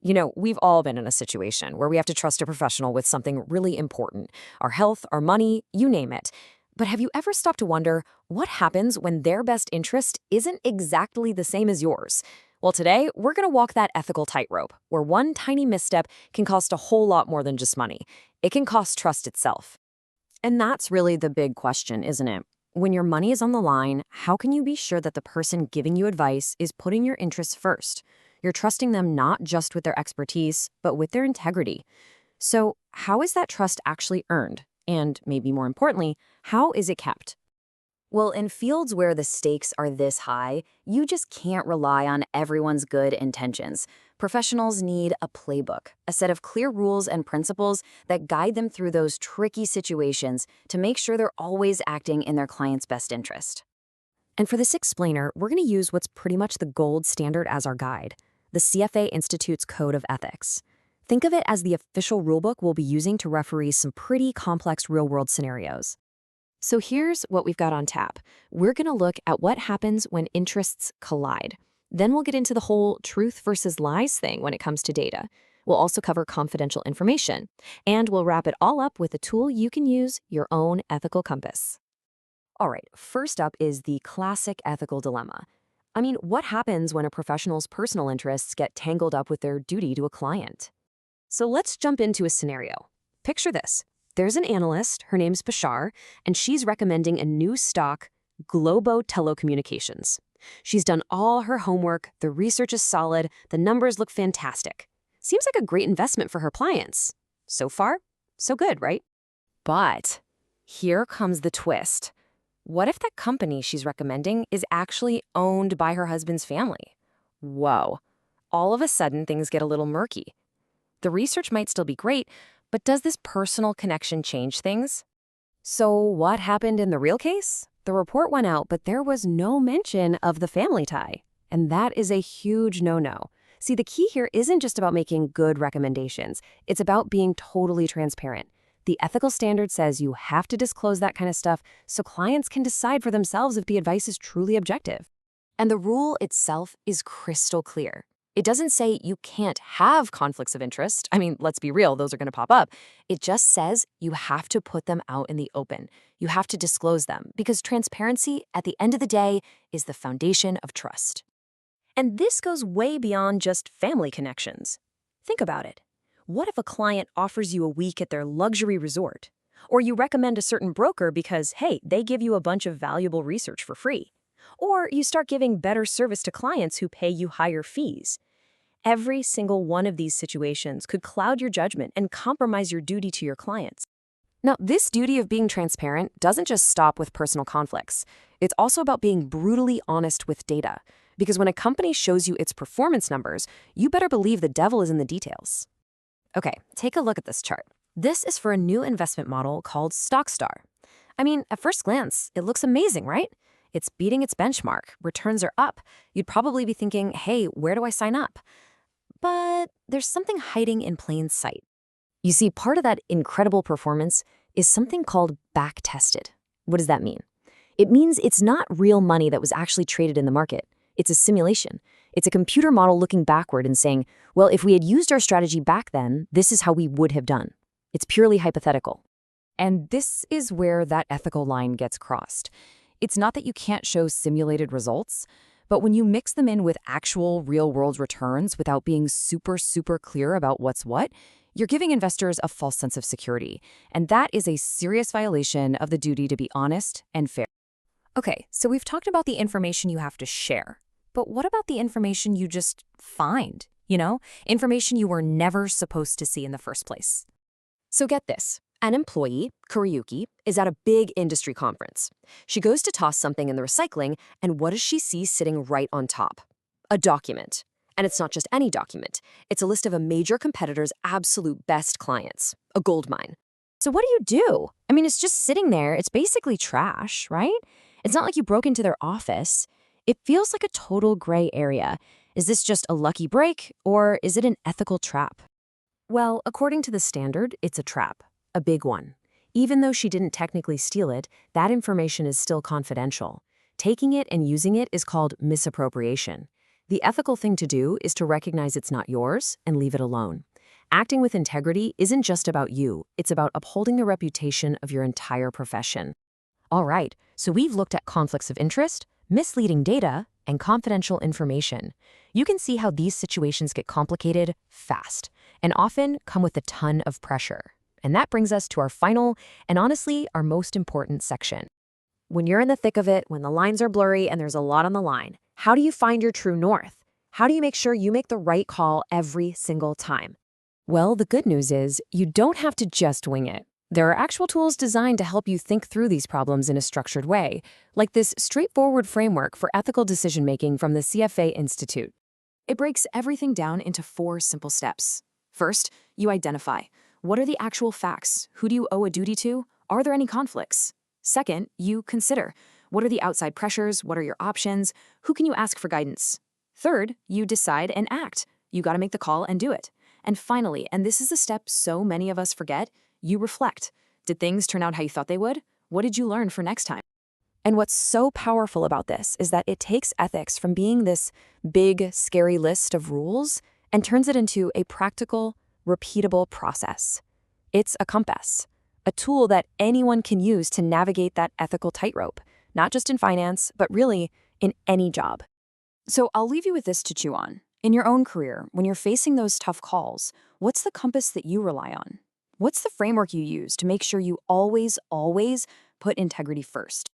We've all been in a situation where we have to trust a professional with something really important, our health, our money, you name it. But have you ever stopped to wonder what happens when their best interest isn't exactly the same as yours? Well, today, we're going to walk that ethical tightrope, where one tiny misstep can cost a whole lot more than just money. It can cost trust itself. And that's really the big question, isn't it? When your money is on the line, how can you be sure that the person giving you advice is putting your interests first? You're trusting them not just with their expertise, but with their integrity. So, how is that trust actually earned? And maybe more importantly, how is it kept? Well, in fields where the stakes are this high, you just can't rely on everyone's good intentions. Professionals need a playbook, a set of clear rules and principles that guide them through those tricky situations to make sure they're always acting in their client's best interest. And for this explainer, we're going to use what's pretty much the gold standard as our guide, the CFA Institute's Code of Ethics. Think of it as the official rulebook we'll be using to referee some pretty complex real-world scenarios. So here's what we've got on tap. We're going to look at what happens when interests collide. Then we'll get into the whole truth versus lies thing when it comes to data. We'll also cover confidential information. And we'll wrap it all up with a tool you can use, your own ethical compass. All right, first up is the classic ethical dilemma. What happens when a professional's personal interests get tangled up with their duty to a client? So let's jump into a scenario. Picture this. There's an analyst, her name's Bashar, and she's recommending a new stock, Globo Telecommunications. She's done all her homework, the research is solid, the numbers look fantastic. Seems like a great investment for her clients. So far, so good, right? But here comes the twist. What if that company she's recommending is actually owned by her husband's family? Whoa. All of a sudden, things get a little murky. The research might still be great, but does this personal connection change things? So what happened in the real case? The report went out, but there was no mention of the family tie. And that is a huge no-no. See, the key here isn't just about making good recommendations. It's about being totally transparent. The ethical standard says you have to disclose that kind of stuff so clients can decide for themselves if the advice is truly objective. And the rule itself is crystal clear. It doesn't say you can't have conflicts of interest. Let's be real, those are going to pop up. It just says you have to put them out in the open. You have to disclose them because transparency, at the end of the day, is the foundation of trust. And this goes way beyond just family connections. Think about it. What if a client offers you a week at their luxury resort? Or you recommend a certain broker because, hey, they give you a bunch of valuable research for free? Or you start giving better service to clients who pay you higher fees? Every single one of these situations could cloud your judgment and compromise your duty to your clients. Now, this duty of being transparent doesn't just stop with personal conflicts. It's also about being brutally honest with data. Because when a company shows you its performance numbers, you better believe the devil is in the details. Okay, take a look at this chart. This is for a new investment model called StockStar. At first glance, it looks amazing, right? It's beating its benchmark. Returns are up. You'd probably be thinking, hey, where do I sign up? But there's something hiding in plain sight. You see, part of that incredible performance is something called back-tested. What does that mean? It means it's not real money that was actually traded in the market. It's a simulation. It's a computer model looking backward and saying, well, if we had used our strategy back then, this is how we would have done. It's purely hypothetical. And this is where that ethical line gets crossed. It's not that you can't show simulated results, but when you mix them in with actual real-world returns without being super clear about what's what, you're giving investors a false sense of security. And that is a serious violation of the duty to be honest and fair. Okay, so we've talked about the information you have to share. But what about the information you just find? Information you were never supposed to see in the first place. So get this. An employee, Kuriyuki, is at a big industry conference. She goes to toss something in the recycling, and what does she see sitting right on top? A document. And it's not just any document. It's a list of a major competitor's absolute best clients, a gold mine. So what do? It's just sitting there. It's basically trash, right? It's not like you broke into their office. It feels like a total gray area. Is this just a lucky break, or is it an ethical trap? Well, according to the standard, it's a trap. A big one. Even though she didn't technically steal it, that information is still confidential. Taking it and using it is called misappropriation. The ethical thing to do is to recognize it's not yours and leave it alone. Acting with integrity isn't just about you, it's about upholding the reputation of your entire profession. All right, so we've looked at conflicts of interest, misleading data, and confidential information. You can see how these situations get complicated fast and often come with a ton of pressure. And that brings us to our final and honestly our most important section. When you're in the thick of it, when the lines are blurry and there's a lot on the line, how do you find your true north? How do you make sure you make the right call every single time? Well, the good news is you don't have to just wing it. There are actual tools designed to help you think through these problems in a structured way, like this straightforward framework for ethical decision-making from the CFA Institute. It breaks everything down into 4 simple steps. First, you identify. What are the actual facts? Who do you owe a duty to? Are there any conflicts? Second, you consider. What are the outside pressures? What are your options? Who can you ask for guidance? Third, you decide and act. You got to make the call and do it. And finally, and this is a step so many of us forget, you reflect. Did things turn out how you thought they would? What did you learn for next time? And what's so powerful about this is that it takes ethics from being this big, scary list of rules and turns it into a practical, repeatable process. It's a compass, a tool that anyone can use to navigate that ethical tightrope, not just in finance, but really in any job. So I'll leave you with this to chew on. In your own career, when you're facing those tough calls, what's the compass that you rely on? What's the framework you use to make sure you always put integrity first?